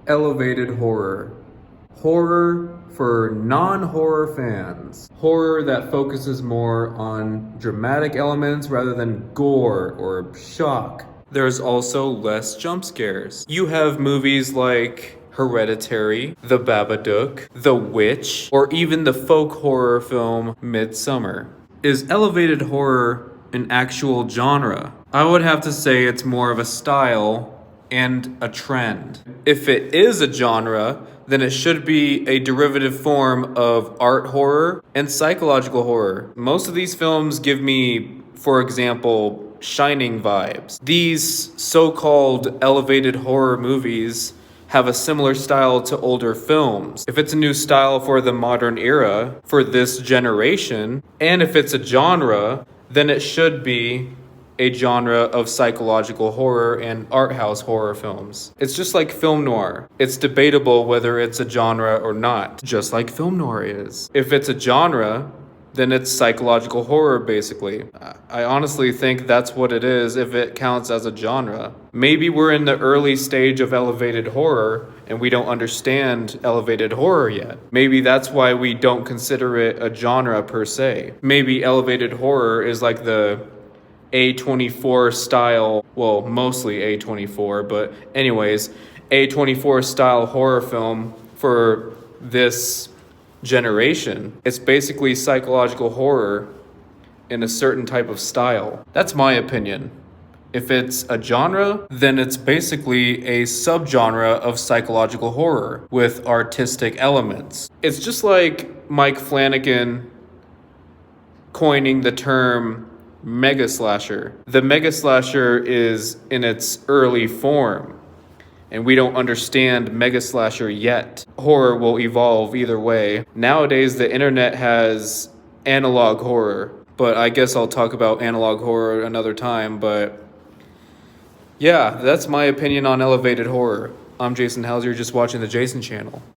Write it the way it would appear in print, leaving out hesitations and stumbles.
Elevated horror. Horror for non-horror fans. Horror that focuses more on dramatic elements rather than gore or shock. There's also less jump scares. You have movies like Hereditary, The Babadook, The Witch, or even the folk horror film Midsummer. Is elevated horror an actual genre? I would have to say it's more of a style and a trend. If it is a genre, then it should be a derivative form of art horror and psychological horror. Most of these films give me, for example, Shining vibes. These so-called elevated horror movies have a similar style to older films. If it's a new style for the modern era, for this generation, and if it's a genre, then it should be a genre of psychological horror and art house horror films. It's just like film noir. It's debatable whether it's a genre or not, just like film noir is. If it's a genre, then it's psychological horror, basically. I honestly think that's what it is if it counts as a genre. Maybe we're in the early stage of elevated horror and we don't understand elevated horror yet. Maybe that's why we don't consider it a genre per se. Maybe elevated horror is like the A24 style, well, mostly A24, but anyways, A24 style horror film for this generation. It's basically psychological horror in a certain type of style. That's my opinion. If it's a genre, then it's basically a subgenre of psychological horror with artistic elements. It's just like Mike Flanagan coining the term mega slasher. The mega slasher is in its early form, and we don't understand mega slasher yet. Horror will evolve either way. Nowadays, the internet has analog horror, but I guess I'll talk about analog horror another time. But yeah, that's my opinion on elevated horror. I'm Jason Hauser, just watching the Jason Channel.